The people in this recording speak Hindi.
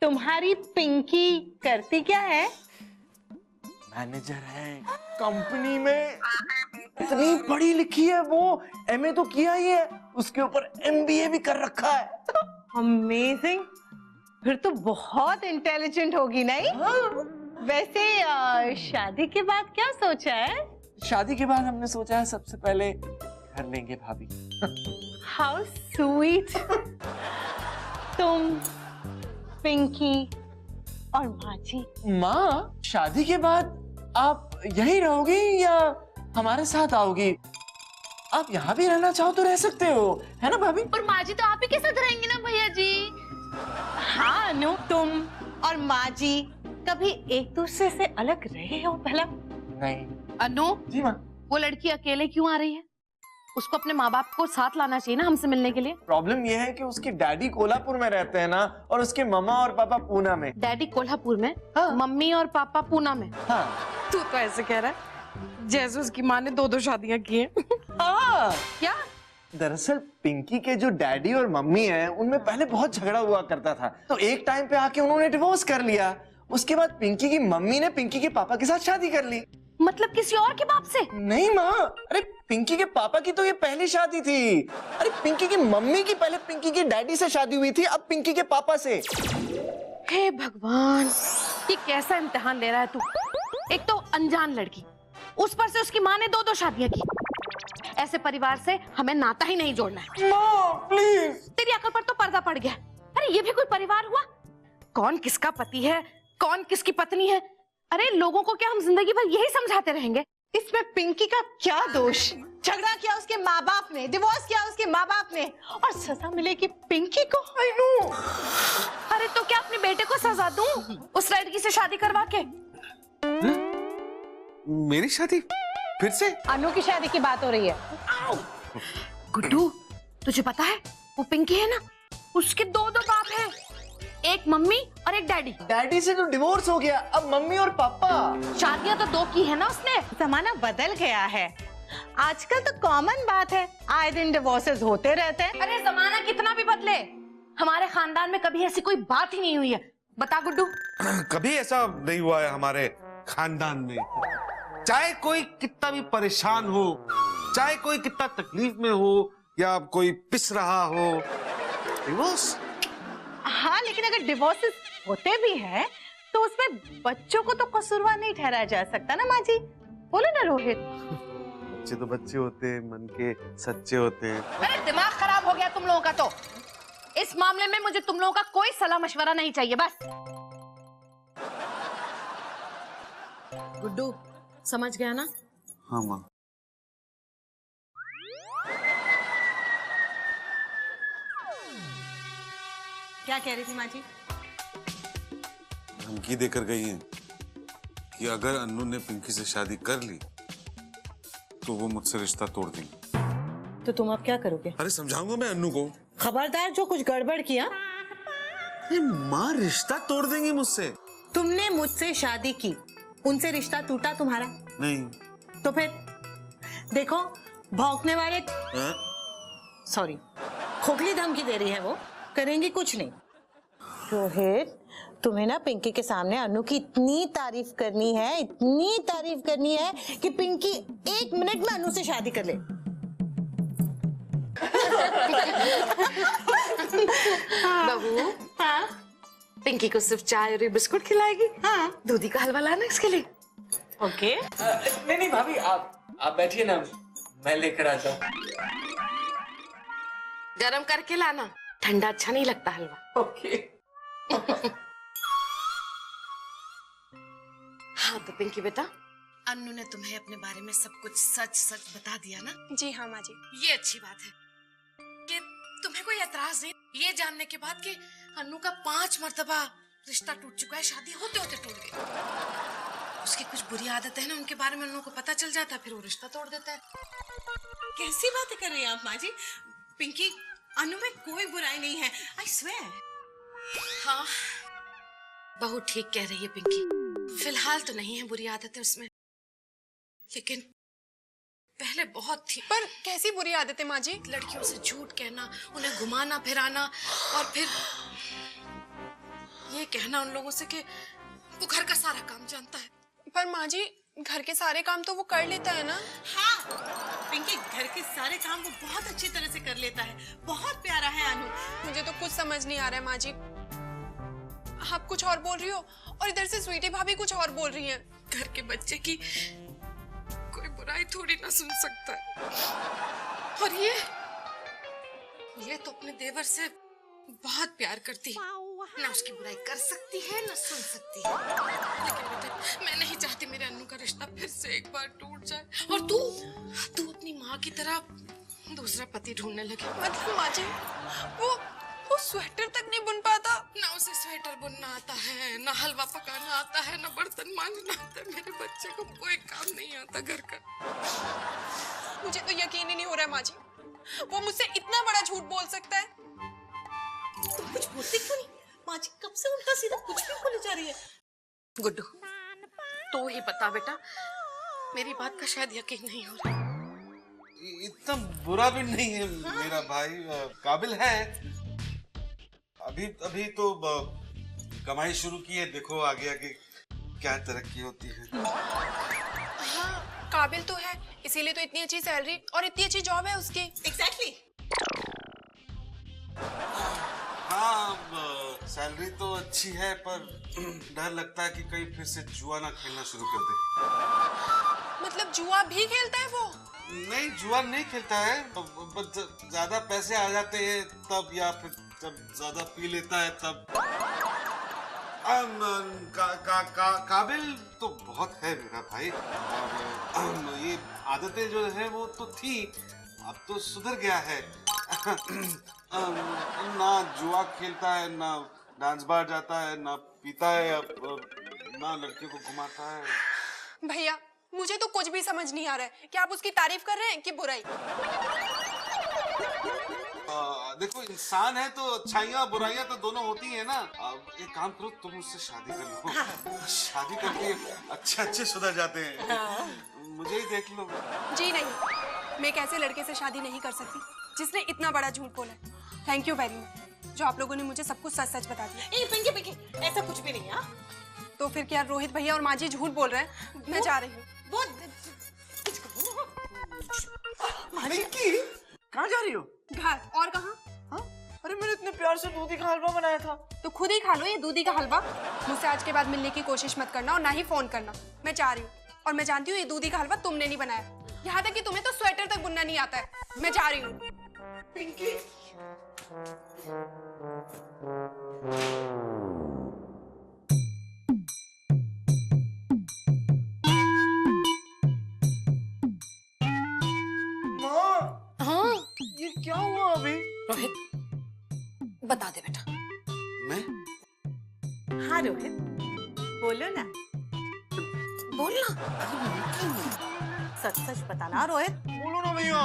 तुम्हारी पिंकी करती क्या है? मैनेजर है कंपनी में। इतनी पढ़ी लिखी है वो, एमए तो किया ही है, उसके ऊपर एमबीए भी कर रखा है। अमेजिंग, फिर तो बहुत इंटेलिजेंट होगी नहीं? वैसे शादी के बाद क्या सोचा है? शादी के बाद हमने सोचा है सबसे पहले घर लेंगे भाभी। How sweet. तुम, पिंकी और माँ जी। माँ, शादी के बाद आप यहीं रहोगी या हमारे साथ आओगी? आप यहाँ भी रहना चाहो तो रह सकते हो, है ना भाभी? और माँ जी तो आप ही के साथ रहेंगे ना भैया जी? हाँ अनु, तुम और माँ जी कभी एक दूसरे से अलग रहे हो भला? नहीं। अनु, जी माँ। वो लड़की अकेले क्यों आ रही है? उसको अपने माँ बाप को साथ लाना चाहिए ना हमसे मिलने के लिए। प्रॉब्लम यह है कि उसके डैडी कोल्हापुर में रहते हैं ना, और उसके मम्मा और पापा पूना में। डैडी कोल्हापुर में, हाँ। मम्मी और पापा पूना में। हाँ। तू तो ऐसे कह रहा है जैसे उसकी माँ ने 2-2 शादियां की हैं। हाँ। क्या? दरअसल पिंकी के जो डैडी और मम्मी हैं, उनमें पहले बहुत झगड़ा हुआ करता था, तो एक टाइम पे आके उन्होंने डिवोर्स कर लिया। उसके बाद पिंकी की मम्मी ने पिंकी के पापा के साथ शादी कर ली। मतलब किसी और के बाप से? नहीं माँ, अरे पिंकी के पापा की तो ये पहली शादी थी। अरे पिंकी की मम्मी की पहले पिंकी के डैडी से शादी हुई थी, अब पिंकी के पापा से। हे भगवान, ये कैसा इम्तिहान ले रहा है तू? एक तो अनजान लड़की, उस पर से उसकी माँ ने 2-2 शादियां की। ऐसे परिवार से हमें नाता ही नहीं जोड़ना है। माँ प्लीज। तेरी अकल पर तो पर्दा पड़ गया। अरे ये भी कोई परिवार हुआ? कौन किसका पति है, कौन किसकी पत्नी है? अरे लोगों को क्या हम जिंदगी भर यही समझाते रहेंगे? इसमें पिंकी का क्या दोष? झगड़ा किया उसके माँ बाप ने, डिवोर्स किया उसके माँ बाप ने, और सजा मिलेगी पिंकी को। I know. अरे तो क्या अपने बेटे को सजा दूं उस लड़की से शादी करवा के? मेरी शादी फिर से? अनु की शादी की बात हो रही है। गुड्डू, तुझे पता है वो पिंकी है ना, उसके 2-2 बाप हैं, एक मम्मी और एक डैडी। डैडी से तो डिवोर्स हो गया, अब मम्मी और पापा। शादियां तो 2 की है ना उसने। जमाना बदल गया है, आजकल तो कॉमन बात है, आए दिन डिवोर्सेस होते रहते हैं। अरे जमाना कितना भी बदले, हमारे खानदान में कभी ऐसी कोई बात ही नहीं हुई है। बता गुड्डू। कभी ऐसा नहीं हुआ है हमारे खानदान में। चाहे कोई कितना भी परेशान हो, चाहे कोई कितना तकलीफ में हो, या कोई पिस रहा हो, डिवोर्स। हाँ, लेकिन अगर डिवोर्सेस होते भी हैं तो उसमें बच्चों को तो कसूरवार नहीं ठहराया जा सकता ना माँ जी? बोलो ना रोहित। बच्चे तो बच्चे होते हैं, मन के सच्चे होते हैं। अरे दिमाग खराब हो गया तुम लोगों का तो। इस मामले में मुझे तुम लोगों का कोई सलाह मशवरा नहीं चाहिए, बस। गुड्डू, समझ गया ना? हाँ माँ। क्या कह रही थी माँ जी? धमकी देकर गई हैं कि अगर अन्नू ने पिंकी से शादी कर ली तो वो मुझसे रिश्ता तोड़ देंगी। तो तुम अब क्या करोगे? अरे समझाऊंगा मैं अन्नू को। खबरदार, जो कुछ गड़बड़ किया। अरे माँ, रिश्ता तोड़ देंगी मुझसे। तुमने मुझसे शादी की, उनसे रिश्ता टूटा तुम्हारा? नहीं। तो फिर देखो, भौंकने वाले, हाँ? सॉरी, खोखली धमकी दे रही है वो, करेंगी कुछ नहीं। रोहित, तुम्हें ना पिंकी के सामने अनु की इतनी तारीफ करनी है, इतनी तारीफ करनी है कि पिंकी 1 मिनट में अनु से शादी कर ले। बहू, हाँ? पिंकी को सिर्फ चाय और बिस्कुट खिलाएगी? हाँ। दूधी का हलवा लाना इसके लिए। ओके। नहीं नहीं भाभी, आप बैठिए ना, मैं लेकर आता हूँ। गरम करके लाना, ठंडा अच्छा नहीं लगता हलवा। ओके। हाँ तो पिंकी बेटा, अन्नू ने तुम्हें अपने बारे में सब कुछ सच सच बता दिया ना? जी हाँ माँ जी। ये अच्छी बात है कि तुम्हें कोई एतराज नहीं ये जानने के बाद कि अन्नू का 5 मर्तबा रिश्ता टूट चुका है, शादी होते होते टूट गई। उसकी कुछ बुरी आदतें हैं ना, उनके बारे में अन्नू को पता चल जाता है, फिर वो रिश्ता तोड़ देता है। कैसी बातें कर रही हैं आप माँ जी? पिंकी, अनु में कोई बुराई नहीं है, आई स्वेयर। हाँ, बहू ठीक कह रही है पिंकी। फिलहाल तो नहीं है बुरी आदतें उसमें, लेकिन पहले बहुत थी। पर कैसी बुरी आदतें माँ जी? लड़कियों से झूठ कहना, उन्हें घुमाना फिराना, और फिर ये कहना उन लोगों से कि वो घर का सारा काम जानता है। पर माँ जी, घर के सारे काम तो वो कर लेता है ना। हाँ पिंकी, घर के सारे काम वो बहुत अच्छी तरह से कर लेता है। बहुत प्यारा है अनु। मुझे तो कुछ समझ नहीं आ रहा है माँ जी। आप कुछ और बोल रही हो और इधर से स्वीटी भाभी कुछ और बोल रही हैं। घर के बच्चे की कोई बुराई थोड़ी ना सुन सकता है। और ये तो अपने देवर से बहुत प्यार करती है, ना उसकी बुराई कर सकती है ना सुन सकती है। लेकिन बेटा, मैं नहीं चाहती मेरे अन्नू का रिश्ता फिर से एक बार टूट जाए और तू अपनी माँ की तरह दूसरा पति ढूंढने लगे। मतलब माँ जी, वो स्वेटर तक नहीं बुन पाता। ना उसे स्वेटर बुनना आता है, ना हलवा पकाना आता है, ना बर्तन मांजना आता है। मेरे बच्चे को कोई काम नहीं आता घर का। मुझे तो यकीन ही नहीं हो रहा है माँ जी, वो मुझसे इतना बड़ा झूठ बोल सकता है। तुम कुछ बोलती क्यों नहीं? माँ जी कब से उल्टा सीधा कुछ भी बोले जा रही है। गुड्डू, तो ही बता बेटा, मेरी बात का शायद यकीन नहीं हो रहा। इतना बुरा भी नहीं है मेरा भाई, काबिल है। अभी तो कमाई शुरू की है, देखो आगे आगे क्या तरक्की होती है। हाँ, काबिल तो है, इसीलिए तो इतनी अच्छी सैलरी और इतनी अच्छी जॉब है उसकी। एग्जैक्टली। हाँ, सैलरी तो अच्छी है, पर डर लगता है कि कहीं फिर से जुआ ना खेलना शुरू कर दे। मतलब जुआ भी खेलता है वो? नहीं, जुआ नहीं खेलता है, ज्यादा पैसे आ जाते हैं तब, या फिर जब ज्यादा पी लेता है तब। काबिल तो बहुत है मेरा भाई, और ये आदतें जो है वो तो थी, अब तो सुधर गया है। ना जुआ खेलता है, ना डांस बार जाता है, ना पीता है, ना लड़के को घुमाता है। भैया, मुझे तो कुछ भी समझ नहीं आ रहा है कि आप उसकी तारीफ कर रहे हैं कि बुराई। देखो, इंसान है तो अच्छाइयाँ बुराइयां तो दोनों होती है ना। एक काम करो, तुम मुझसे शादी कर लो। शादी करके अच्छे सुधर जाते हैं। मुझे ही देख लो। जी नहीं, मैं एक ऐसे लड़के से शादी नहीं कर सकती जिसने इतना बड़ा झूठ बोला है। थैंक यू वेरी मच, जो आप लोगों ने मुझे सब कुछ सच सच बता दिया। पिंकी पिंकी, ऐसा कुछ भी नहीं है। तो फिर क्या रोहित भैया और माँ जी झूठ बोल रहे हैं? मैं जा रही हूँ। पिंकी, कहाँ जा रही हो? घर। और कहाँ? हाँ? अरे मैंने इतने प्यार से दूधी का हलवा बनाया था। तो खुद ही खा लो ये दूधी का हलवा। मुझसे आज के बाद मिलने की कोशिश मत करना और ना ही फोन करना। मैं जा रही हूँ, और मैं जानती हूँ ये दूधी का हलवा तुमने नहीं बनाया। यहाँ तक कि तुम्हें तो स्वेटर तक बुनना नहीं आता है। मैं जा रही हूँ। पिंकी, हाँ ये क्या हुआ अभी? रोहित, बता दे बेटा। मैं? हाँ रोहित, बोलो ना। बोलना। सच सच बताना रोहित। बोलो ना भैया।